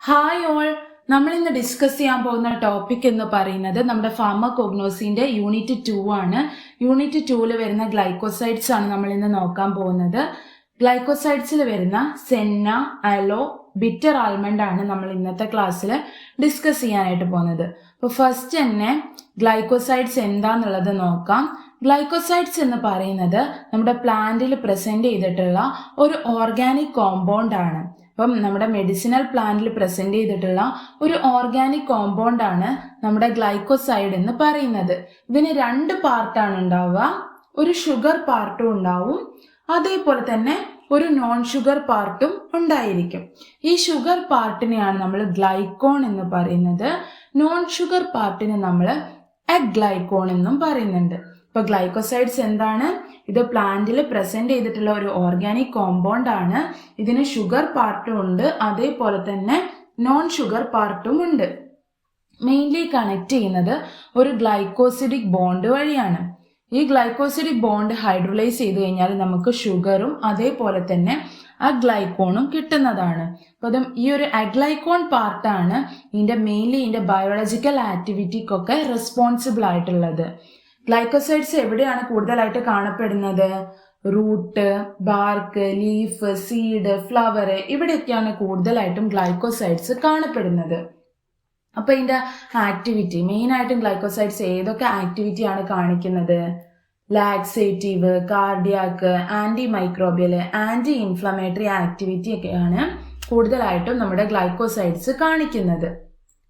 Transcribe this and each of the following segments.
Hi all, നമ്മൾ ഇന്ന് discuss ചെയ്യാൻ പോകുന്ന ടോപ്പിക് എന്ന് പറയുന്നത് നമ്മുടെ ഫാർമകോഗ്നോസിന്റെ യൂണിറ്റ് 2 ആണ്. യൂണിറ്റ് 2 വരുന്ന ഗ്ലൈക്കോസൈഡ്സ് ആണ് നമ്മൾ ഇന്ന് നോക്കാൻ പോകുന്നത്. ഗ്ലൈക്കോസൈഡ്സിൽ വരുന്ന സെന്ന, അലോ, ബിറ്റർ ആൽമണ്ട് ആണ് നമ്മൾ ഇന്നത്തെ ക്ലാസ്സിൽ ഡിസ്കസ് ചെയ്യാനായിട്ട് പോകുന്നത്. അപ്പോൾ ഫസ്റ്റ് തന്നെ ഗ്ലൈക്കോസൈഡ്സ് എന്താന്നുള്ളത് നോക്കാം. ഗ്ലൈക്കോസൈഡ്സ് എന്ന് പറയുന്നത് നമ്മുടെ പ്ലാന്റിൽ പ്രസന്റ് ചെയ്തിട്ടുള്ള ഒരു ഓർഗാനിക് കോമ്പൗണ്ട് ആണ്. അപ്പം നമ്മുടെ മെഡിസിനൽ പ്ലാന്റിൽ പ്രസന്റ് ചെയ്തിട്ടുള്ള ഒരു ഓർഗാനിക് കോമ്പൗണ്ട് ആണ് നമ്മുടെ ഗ്ലൈക്കോസൈഡ് എന്ന് പറയുന്നത്. ഇതിന് 2 പാർട്ടാണ് ഉണ്ടാവുക. ഒരു ഷുഗർ പാർട്ടും ഉണ്ടാവും, അതേപോലെ തന്നെ ഒരു നോൺ ഷുഗർ പാർട്ടും ഉണ്ടായിരിക്കും. ഈ ഷുഗർ പാർട്ടിനെയാണ് നമ്മൾ ഗ്ലൈക്കോൺ എന്ന് പറയുന്നത്. നോൺ ഷുഗർ പാർട്ടിനെ നമ്മൾ അഗ്ലൈക്കോൺ എന്നും പറയുന്നുണ്ട്. ഇപ്പൊ ഗ്ലൈക്കോസൈഡ്സ് എന്താണ്? ഇത് പ്ലാന്റിൽ പ്രസന്റ് ചെയ്തിട്ടുള്ള ഒരു ഓർഗാനിക് കോമ്പൗണ്ട് ആണ്. ഇതിന് ഷുഗർ പാർട്ടും ഉണ്ട്, അതേപോലെ തന്നെ നോൺ ഷുഗർ പാർട്ടും ഉണ്ട്. മെയിൻലി കണക്ട് ചെയ്യുന്നത് ഒരു ഗ്ലൈക്കോസിഡിക് ബോണ്ട് വഴിയാണ്. ഈ ഗ്ലൈക്കോസിഡിക് ബോണ്ട് ഹൈഡ്രോലൈസ് ചെയ്ത് കഴിഞ്ഞാൽ നമുക്ക് ഷുഗറും അതേപോലെ തന്നെ അഗ്ലൈക്കോണും കിട്ടുന്നതാണ്. അപ്പം ഈ ഒരു അഗ്ലൈക്കോൺ പാർട്ടാണ് മെയിൻലി ഇതിന്റെ ബയോളജിക്കൽ ആക്ടിവിറ്റിക്കൊക്കെ റെസ്പോൺസിബിൾ ആയിട്ടുള്ളത്. ഗ്ലൈക്കോസൈഡ്സ് എവിടെയാണ് കൂടുതലായിട്ട് കാണപ്പെടുന്നത്? Root, bark, leaf, seed, flower, ഇവിടെയൊക്കെയാണ് കൂടുതലായിട്ടും ഗ്ലൈക്കോസൈഡ്സ് കാണപ്പെടുന്നത്. അപ്പൊ ഇതിന്റെ ആക്ടിവിറ്റി മെയിൻ ആയിട്ടും ഗ്ലൈക്കോസൈഡ്സ് ഏതൊക്കെ ആക്ടിവിറ്റിയാണ് കാണിക്കുന്നത്? Laxative, cardiac, anti microbial, anti inflammatory activity ഒക്കെയാണ് കൂടുതലായിട്ടും നമ്മുടെ ഗ്ലൈക്കോസൈഡ്സ് കാണിക്കുന്നത്.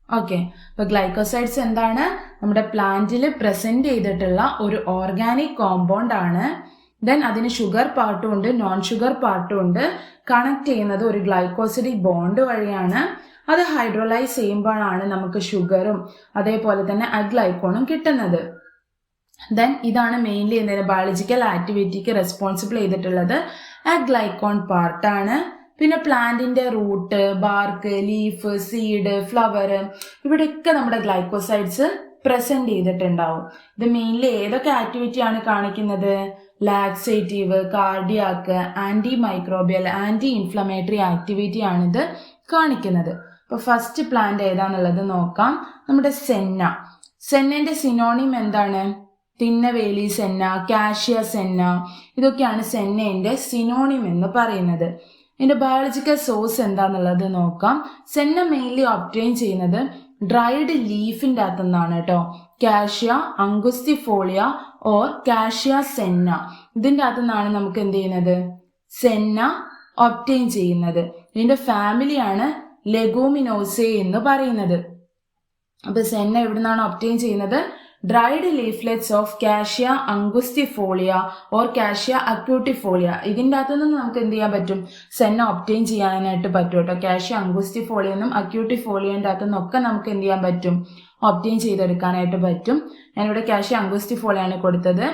ഓക്കെ, അപ്പൊ ഗ്ലൈക്കോസൈഡ്സ് എന്താണ്? നമ്മുടെ പ്ലാന്റിൽ പ്രസന്റ് ചെയ്തിട്ടുള്ള ഒരു ഓർഗാനിക് കോമ്പൗണ്ട് ആണ്. ദെൻ അതിന് ഷുഗർ പാർട്ടും ഉണ്ട്, നോൺ ഷുഗർ പാർട്ടും ഉണ്ട്. കണക്ട് ചെയ്യുന്നത് ഒരു ഗ്ലൈക്കോസിഡിക് ബോണ്ട് വഴിയാണ്. അത് ഹൈഡ്രോലൈസ് ചെയ്യുമ്പോഴാണ് നമുക്ക് ഷുഗറും അതേപോലെ തന്നെ അഗ്ലൈക്കോണും കിട്ടുന്നത്. ദെൻ ഇതാണ് മെയിൻലി എന്തെങ്കിലും ബയോളജിക്കൽ ആക്ടിവിറ്റിക്ക് റെസ്പോൺസിബിൾ ചെയ്തിട്ടുള്ളത് അഗ്ലൈക്കോൺ പാർട്ടാണ്. പിന്നെ പ്ലാന്റിന്റെ root, bark, leaf, seed, flower, ഇവിടെയൊക്കെ നമ്മുടെ ഗ്ലൈക്കോസൈഡ്സ് പ്രസന്റ് ചെയ്തിട്ടുണ്ടാവും. ഇത് മെയിൻലി ഏതൊക്കെ ആക്ടിവിറ്റിയാണ് കാണിക്കുന്നത്? Laxative, cardiac, anti microbial, anti inflammatory activity ആണിത് കാണിക്കുന്നത്. അപ്പൊ ഫസ്റ്റ് പ്ലാന്റ് ഏതാന്നുള്ളത് നോക്കാം. നമ്മുടെ സെന്ന. സെന്നന്റെ സിനോണിം എന്താണ്? തിന്നവേലി സെന്ന, കാഷ്യ സെന്ന, ഇതൊക്കെയാണ് സെന്നയുടെ സിനോണിം എന്ന് പറയുന്നത്. ഇതിന്റെ ബയോളജിക്കൽ സോഴ്സ് എന്താന്നുള്ളത് നോക്കാം. സെന്ന മെയിൻലി ഒബ്റ്റെയിൻ ചെയ്യുന്നത് ഡ്രൈഡ് ലീഫിന്റെ അകത്തുനിന്നാണ് കേട്ടോ. Cassia angustifolia or cassia Senna, ഇതിന്റെ അകത്തുനിന്നാണ് നമുക്ക് എന്ത് ചെയ്യുന്നത്? സെന്ന ഒബ്റ്റെയിൻ ചെയ്യുന്നത്. ഇതിന്റെ ഫാമിലിയാണ് ലെഗൂമിനോസേ എന്ന് പറയുന്നത്. അപ്പൊ സെന്ന എവിടുന്നാണ് ഒബ്റ്റെയിൻ ചെയ്യുന്നത്? Dried leaflets of Cassia angustifolia or Cassia acutifolia, ഇതിൻ്റെ അകത്തുനിന്ന് നമുക്ക് എന്ത് ചെയ്യാൻ പറ്റും? സെന്ന ഒബ്റ്റെയിൻ ചെയ്യാനായിട്ട് പറ്റും കേട്ടോ. കാഷ്യ അംഗുസ്റ്റിഫോളിയെന്നും അക്യൂട്ടിഫോളിയൻ്റെ അകത്തുനിന്നൊക്കെ നമുക്ക് എന്ത് ചെയ്യാൻ പറ്റും? ഒബ്റ്റെയിൻ ചെയ്തെടുക്കാനായിട്ട് പറ്റും. ഞാനിവിടെ കാഷ്യ അംഗുസ്റ്റിഫോളിയാണ് കൊടുത്തത്.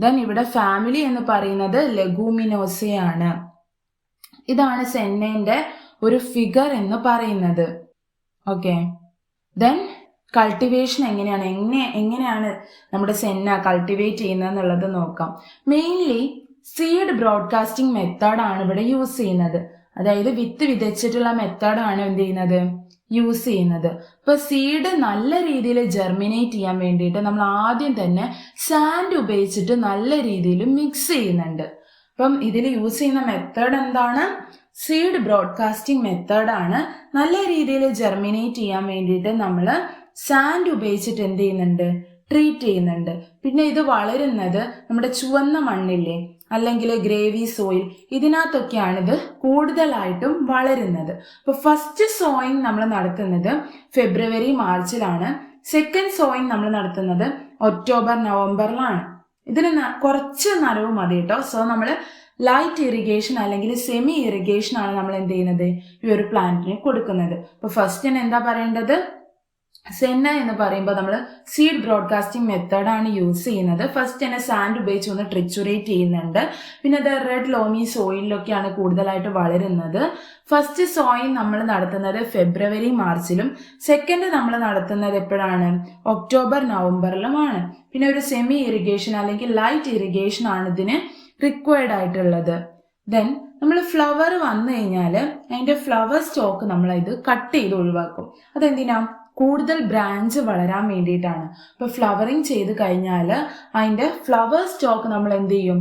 ദെൻ ഇവിടെ ഫാമിലി എന്ന് പറയുന്നത് ലെഗൂമിനോസേ ആണ്. ഇതാണ് സെന്നേന്റെ ഒരു ഫിഗർ എന്ന് പറയുന്നത്. ഓക്കെ, ദെൻ കൾട്ടിവേഷൻ എങ്ങനെയാണ് നമ്മുടെ സെന്ന കൾട്ടിവേറ്റ് ചെയ്യുന്നത് എന്നുള്ളത് നോക്കാം. മെയിൻലി സീഡ് ബ്രോഡ്കാസ്റ്റിംഗ് മെത്തേഡാണ് ഇവിടെ യൂസ് ചെയ്യുന്നത്. അതായത് വിത്ത് വിതച്ചിട്ടുള്ള മെത്തേഡാണ് എന്ത് ചെയ്യുന്നത്? യൂസ് ചെയ്യുന്നത്. ഇപ്പൊ സീഡ് നല്ല രീതിയിൽ ജെർമിനേറ്റ് ചെയ്യാൻ വേണ്ടിയിട്ട് നമ്മൾ ആദ്യം തന്നെ സാൻഡ് ഉപയോഗിച്ചിട്ട് നല്ല രീതിയിൽ മിക്സ് ചെയ്യുന്നുണ്ട്. അപ്പം ഇതിൽ യൂസ് ചെയ്യുന്ന മെത്തേഡ് എന്താണ്? സീഡ് ബ്രോഡ്കാസ്റ്റിംഗ് മെത്തേഡാണ്. നല്ല രീതിയിൽ ജെർമിനേറ്റ് ചെയ്യാൻ വേണ്ടിയിട്ട് നമ്മൾ സാൻഡ് ഉപയോഗിച്ചിട്ട് എന്ത് ചെയ്യുന്നുണ്ട്? ട്രീറ്റ് ചെയ്യുന്നുണ്ട്. പിന്നെ ഇത് വളരുന്നത് നമ്മുടെ ചുവന്ന മണ്ണില്ലേ, അല്ലെങ്കിൽ ഗ്രേവി സോയിൽ, ഇതിനകത്തൊക്കെയാണ് ഇത് കൂടുതലായിട്ടും വളരുന്നത്. അപ്പൊ ഫസ്റ്റ് സോയിങ് നമ്മൾ നടത്തുന്നത് ഫെബ്രുവരി മാർച്ചിലാണ്. സെക്കൻഡ് സോയിങ് നമ്മൾ നടത്തുന്നത് ഒക്ടോബർ നവംബറിലാണ്. ഇതിന് കുറച്ച് നനവ് മതി കേട്ടോ. സോ നമ്മൾ ലൈറ്റ് ഇറിഗേഷൻ അല്ലെങ്കിൽ സെമി ഇറിഗേഷൻ ആണ് നമ്മൾ എന്ത് ചെയ്യുന്നത്? ഈ ഒരു പ്ലാന്റിന് കൊടുക്കുന്നത്. അപ്പൊ ഫസ്റ്റ് എന്താ പറയേണ്ടത്? സെന്ന എന്ന് പറയുമ്പോൾ നമ്മൾ സീഡ് ബ്രോഡ്കാസ്റ്റിംഗ് മെത്തേഡാണ് യൂസ് ചെയ്യുന്നത്. ഫസ്റ്റ് തന്നെ സാൻഡ് ഉപയോഗിച്ച് ഒന്ന് ട്രിച്ചുറേറ്റ് ചെയ്യുന്നുണ്ട്. പിന്നെ അത് റെഡ് ലോമി സോയിലൊക്കെയാണ് കൂടുതലായിട്ട് വളരുന്നത്. ഫസ്റ്റ് സോയിൽ നമ്മൾ നടത്തുന്നത് ഫെബ്രുവരി മാർച്ചിലും സെക്കൻഡ് നമ്മൾ നടത്തുന്നത് എപ്പോഴാണ്? ഒക്ടോബർ നവംബറിലുമാണ്. പിന്നെ ഒരു സെമി ഇറിഗേഷൻ അല്ലെങ്കിൽ ലൈറ്റ് ഇറിഗേഷൻ ആണ് ഇതിന് റിക്വയർഡ് ആയിട്ടുള്ളത്. ദെൻ നമ്മൾ ഫ്ലവർ വന്നു കഴിഞ്ഞാൽ അതിന്റെ ഫ്ലവർ സ്റ്റോക്ക് നമ്മൾ ഇത് കട്ട് ചെയ്ത് ഒഴിവാക്കും. അതെന്തിനാ? കൂടുതൽ ബ്രാഞ്ച് വളരാൻ വേണ്ടിയിട്ടാണ്. ഇപ്പൊ ഫ്ലവറിങ് ചെയ്ത് കഴിഞ്ഞാൽ അതിന്റെ ഫ്ലവർ സ്റ്റോക്ക് നമ്മൾ എന്ത് ചെയ്യും?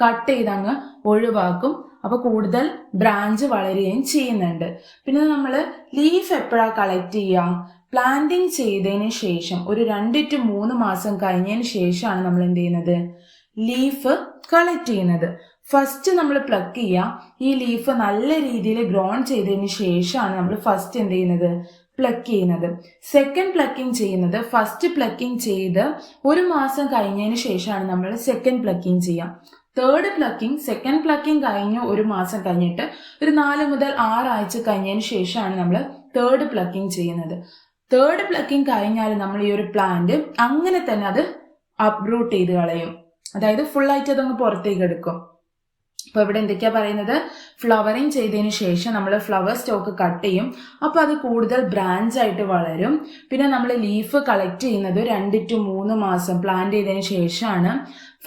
കട്ട് ചെയ്ത് അങ്ങ് ഒഴിവാക്കും. അപ്പൊ കൂടുതൽ ബ്രാഞ്ച് വളരുകയും ചെയ്യുന്നുണ്ട്. പിന്നെ നമ്മൾ ലീഫ് എപ്പോഴാ കളക്ട് ചെയ്യാം? പ്ലാന്റിങ് ചെയ്തതിന് ശേഷം ഒരു 2 to 3 മാസം കഴിഞ്ഞതിന് ശേഷമാണ് നമ്മൾ എന്ത് ചെയ്യുന്നത്? ലീഫ് കളക്ട് ചെയ്യുന്നത്. ഫസ്റ്റ് നമ്മൾ പ്ലക്ക് ചെയ്യാം. ഈ ലീഫ് നല്ല രീതിയിൽ ഗ്രോൺ ചെയ്തതിന് ശേഷമാണ് നമ്മൾ ഫസ്റ്റ് എന്ത് ചെയ്യുന്നത്? പ്ലക്ക് ചെയ്യുന്നത്. സെക്കൻഡ് പ്ലക്കിംഗ് ചെയ്യുന്നത് ഫസ്റ്റ് പ്ലക്കിംഗ് ചെയ്ത് 1 മാസം കഴിഞ്ഞതിന് ശേഷമാണ് നമ്മൾ സെക്കൻഡ് പ്ലക്കിംഗ് ചെയ്യാം. തേർഡ് പ്ലക്കിംഗ്, സെക്കൻഡ് പ്ലക്കിംഗ് കഴിഞ്ഞ് 1 മാസം കഴിഞ്ഞിട്ട് ഒരു 4 മുതൽ 6 ആഴ്ച കഴിഞ്ഞതിന് ശേഷമാണ് നമ്മൾ തേർഡ് പ്ലക്കിംഗ് ചെയ്യുന്നത്. തേർഡ് പ്ലക്കിംഗ് കഴിഞ്ഞാൽ നമ്മൾ ഈ ഒരു പ്ലാന്റ് അങ്ങനെ തന്നെ അത് അപ്രൂട്ട് ചെയ്ത് കളയും. അതായത് ഫുള്ളായിട്ട് അതങ്ങ് പുറത്തേക്ക് എടുക്കും. അപ്പൊ ഇവിടെ എന്തൊക്കെയാ പറയുന്നത്? ഫ്ലവറിങ് ചെയ്തതിന് ശേഷം നമ്മൾ ഫ്ലവർ സ്റ്റോക്ക് കട്ട് ചെയ്യും. അപ്പൊ അത് കൂടുതൽ ബ്രാഞ്ച് ആയിട്ട് വളരും. പിന്നെ നമ്മൾ ലീഫ് കളക്ട് ചെയ്യുന്നത് 2 to 3 മാസം പ്ലാന്റ് ചെയ്തതിന് ശേഷമാണ്.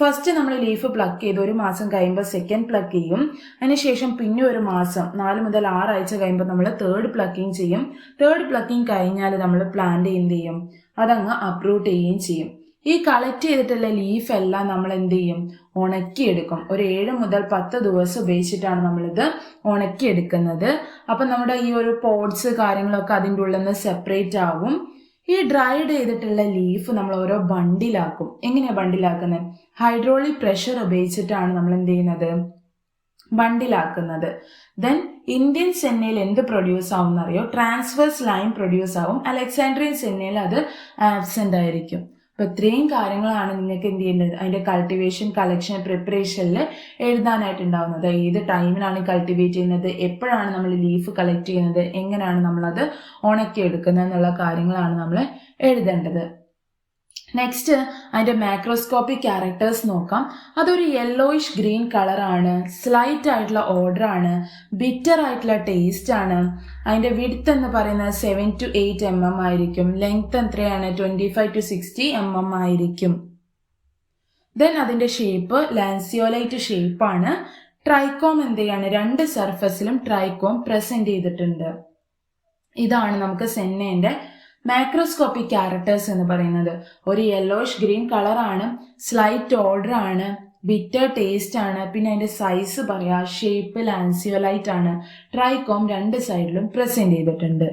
ഫസ്റ്റ് നമ്മൾ ലീഫ് പ്ലക്ക് ചെയ്ത് 1 മാസം കഴിയുമ്പോൾ സെക്കൻഡ് പ്ലക്ക് ചെയ്യും. അതിനുശേഷം പിന്നെ 1 മാസം 4 മുതൽ 6 ആഴ്ച കഴിയുമ്പോൾ നമ്മൾ തേർഡ് പ്ലക്കിംഗ് ചെയ്യും. തേർഡ് പ്ലക്കിംഗ് കഴിഞ്ഞാൽ നമ്മൾ പ്ലാന്റ് എന്ത് ചെയ്യും? അതങ്ങ് അപ്രൂട്ട് ചെയ്യുകയും ചെയ്യും. ഈ കളക്ട് ചെയ്തിട്ടുള്ള ലീഫ് എല്ലാം നമ്മൾ എന്ത് ചെയ്യും? ഉണക്കിയെടുക്കും. ഒരു 7 മുതൽ 10 ദിവസം ഉപയോഗിച്ചിട്ടാണ് നമ്മളിത് ഉണക്കിയെടുക്കുന്നത്. അപ്പൊ നമ്മുടെ ഈ ഒരു പോട്ട്സ് കാര്യങ്ങളൊക്കെ അതിൻ്റെ ഉള്ളിൽ നിന്ന് സെപ്പറേറ്റ് ആവും. ഈ ഡ്രൈഡ് ചെയ്തിട്ടുള്ള ലീഫ് നമ്മൾ ഓരോ ബണ്ടിലാക്കും. എങ്ങനെയാ ബണ്ടിലാക്കുന്നത്? ഹൈഡ്രോളിക് പ്രഷർ ഉപയോഗിച്ചിട്ടാണ് നമ്മൾ എന്ത് ചെയ്യുന്നത്? ബണ്ടിലാക്കുന്നത്. ദെൻ ഇന്ത്യൻ സെന്നയിൽ എന്ത് പ്രൊഡ്യൂസ് ആവും എന്നറിയോ? ട്രാൻസ്വേഴ്സ് ലൈൻ പ്രൊഡ്യൂസ് ആവും. അലക്സാൻഡ്രിയൻ സെന്നയിൽ അത് ആബ്സെന്റ് ആയിരിക്കും. അപ്പൊ ഇത്രയും കാര്യങ്ങളാണ് നിങ്ങൾക്ക് എന്ത് ചെയ്യേണ്ടത്? അതിന്റെ കൾട്ടിവേഷൻ, കളക്ഷൻ, പ്രിപ്പറേഷനിൽ എഴുതാനായിട്ടുണ്ടാവുന്നത്. ഏത് ടൈമിലാണ് കൾട്ടിവേറ്റ് ചെയ്യുന്നത്, എപ്പോഴാണ് നമ്മൾ ലീഫ് കളക്ട് ചെയ്യുന്നത്, എങ്ങനെയാണ് നമ്മളത് ഉണക്കിയെടുക്കുന്നത് എന്നുള്ള കാര്യങ്ങളാണ് നമ്മൾ എഴുതേണ്ടത്. നെക്സ്റ്റ് അതിന്റെ മാക്രോസ്കോപ്പിക് ക്യാരക്ടേഴ്സ് നോക്കാം. അതൊരു യെല്ലോയിഷ് ഗ്രീൻ കളറാണ്, സ്ലൈറ്റ് ആയിട്ടുള്ള ഓർഡർ ആണ്, ബിറ്റർ ആയിട്ടുള്ള ടേസ്റ്റ് ആണ്. അതിന്റെ വിഡ്ത്ത് എന്ന് പറയുന്നത് 7 to 8 mm ആയിരിക്കും. ലെങ്ത് എത്രയാണ്? 25 to 60 mm ആയിരിക്കും. ദെൻ അതിന്റെ ഷേപ്പ് ലാൻസിയോലൈറ്റ് ഷേപ്പ് ആണ്. ട്രൈക്കോം എന്ത് ചെയ്യാണ്? 2 സർഫസിലും ട്രൈക്കോം പ്രസന്റ് ചെയ്തിട്ടുണ്ട്. ഇതാണ് നമുക്ക് സെന്നേന്റെ മാക്രോസ്കോപ്പിക് ക്യാരക്ടേഴ്സ് എന്ന് പറയുന്നത്. ഒരു യെല്ലോയിഷ് ഗ്രീൻ കളറാണ്, സ്ലൈറ്റ് ഓർഡർ ആണ്, ബിറ്റർ ടേസ്റ്റ് ആണ്, പിന്നെ അതിന്റെ സൈസ് പറയാ, ഷേപ്പ് ലാൻസിയോലൈറ്റ് ആണ്, ട്രൈക്കോം 2 സൈഡിലും പ്രസന്റ് ചെയ്തിട്ടുണ്ട്.